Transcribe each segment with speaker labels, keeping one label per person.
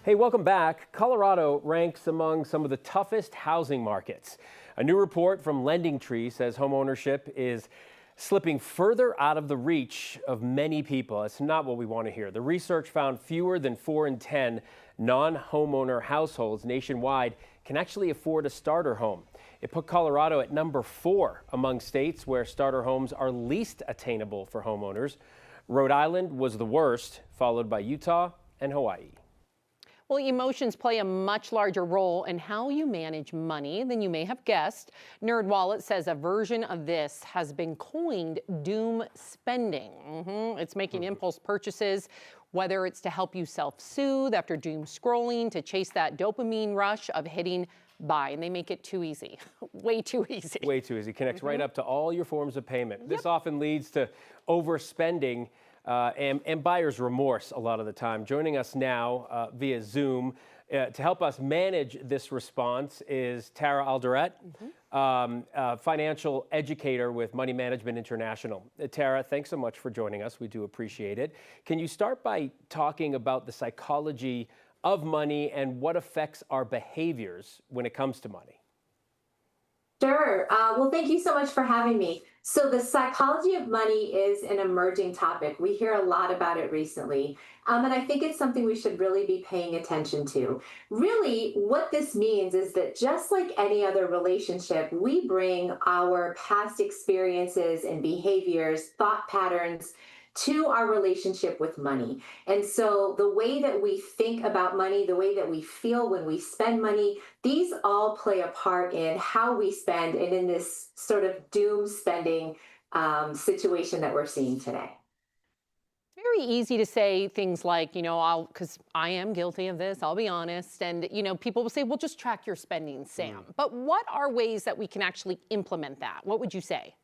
Speaker 1: Hey, welcome back. Colorado ranks among some of the toughest housing markets. A new report from LendingTree says homeownership is slipping further out of the reach of many people. It's not what we want to hear. The research found fewer than 4 in 10 non-homeowner households nationwide can actually afford a starter home. It put Colorado at number 4 among states where starter homes are least attainable for homeowners. Rhode Island was the worst, followed by Utah and Hawaii.
Speaker 2: Well, emotions play a much larger role in how you manage money than you may have guessed. NerdWallet says a version of this has been coined doom spending. It's making impulse purchases, whether it's to help you self-soothe after doom scrolling, to chase that dopamine rush of hitting buy, and they make it too easy. Way too easy.
Speaker 1: Way too easy. Connects right up to all your forms of payment. This often leads to overspending and buyer's remorse a lot of the time. Joining us now via Zoom to help us manage this response is Tara Alderete, financial educator with Money Management International. Tara, thanks so much for joining us. We do appreciate it. Can you start by talking about the psychology of money and what affects our behaviors when it comes to money?
Speaker 3: Sure. Well, thank you so much for having me. So the psychology of money is an emerging topic. We hear a lot about it recently. And I think it's something we should really be paying attention to. Really, what this means is that just like any other relationship, we bring our past experiences and behaviors, thought patterns, to our relationship with money. And so the way that we think about money, the way that we feel when we spend money, these all play a part in how we spend and in this sort of doom spending situation that we're seeing today.
Speaker 2: Very easy to say things like, because I am guilty of this, I'll be honest. And, people will say, well, just track your spending, Sam. But what are ways that we can actually implement that? What would you say?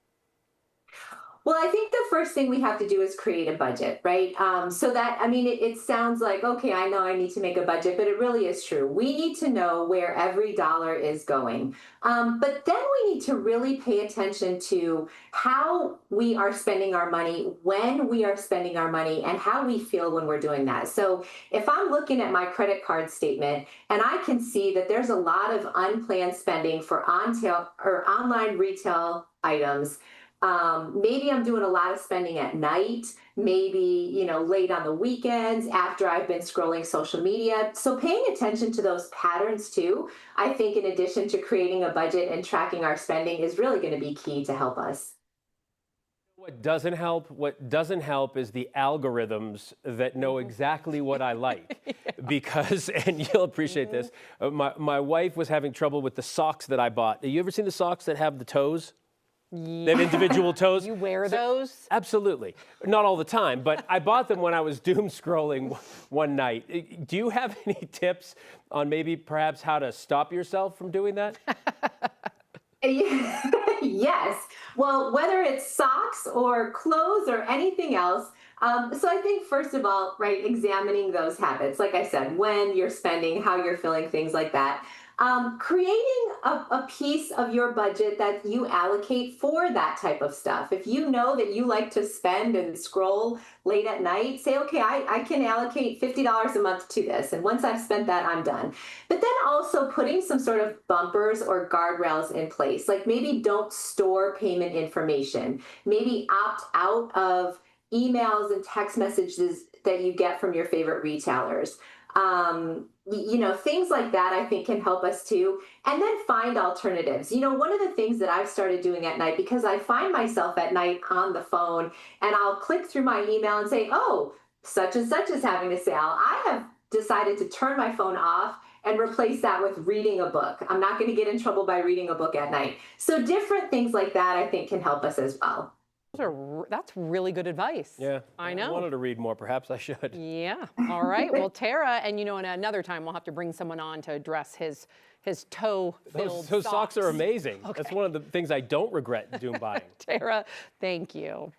Speaker 3: Well, I think the first thing we have to do is create a budget, right? So that, it sounds like, okay, I know I need to make a budget, but it really is true. We need to know where every dollar is going. But then we need to really pay attention to how we are spending our money, when we are spending our money, and how we feel when we're doing that. So if I'm looking at my credit card statement and I can see that there's a lot of unplanned spending for online retail items, maybe I'm doing a lot of spending at night, maybe, late on the weekends after I've been scrolling social media. So paying attention to those patterns too, I think in addition to creating a budget and tracking our spending is really going to be key to help us.
Speaker 1: What doesn't help is the algorithms that know exactly what I like. Because, and you'll appreciate this, my wife was having trouble with the socks that I bought. Have you ever seen the socks that have the toes? They have individual toes.
Speaker 2: You wear those?
Speaker 1: Absolutely. Not all the time, but I bought them when I was doom scrolling one night. Do you have any tips on maybe perhaps how to stop yourself from doing that?
Speaker 3: Yes. Well, whether it's socks or clothes or anything else. So I think, first of all, right, examining those habits, like I said, when you're spending, how you're feeling, things like that. Creating a piece of your budget that you allocate for that type of stuff. If you know that you like to spend and scroll late at night, say, okay, I can allocate $50 a month to this. And once I've spent that, I'm done. But then also putting some sort of bumpers or guardrails in place. Like maybe don't store payment information. Maybe opt out of emails and text messages that you get from your favorite retailers. Things like that I think can help us too. And then find alternatives. One of the things that I've started doing at night, because I find myself at night on the phone and I'll click through my email and say, oh, such and such is having a sale. I have decided to turn my phone off and replace that with reading a book. I'm not going to get in trouble by reading a book at night. So different things like that I think can help us as well.
Speaker 2: That's really good advice.
Speaker 1: Yeah.
Speaker 2: I know.
Speaker 1: I wanted to read more. Perhaps I should.
Speaker 2: Yeah. All right. Well, Tara, and in another time we'll have to bring someone on to address his toe-filled
Speaker 1: Those socks are amazing.
Speaker 2: Okay.
Speaker 1: That's one of the things I don't regret doom buying.
Speaker 2: Tara, thank you.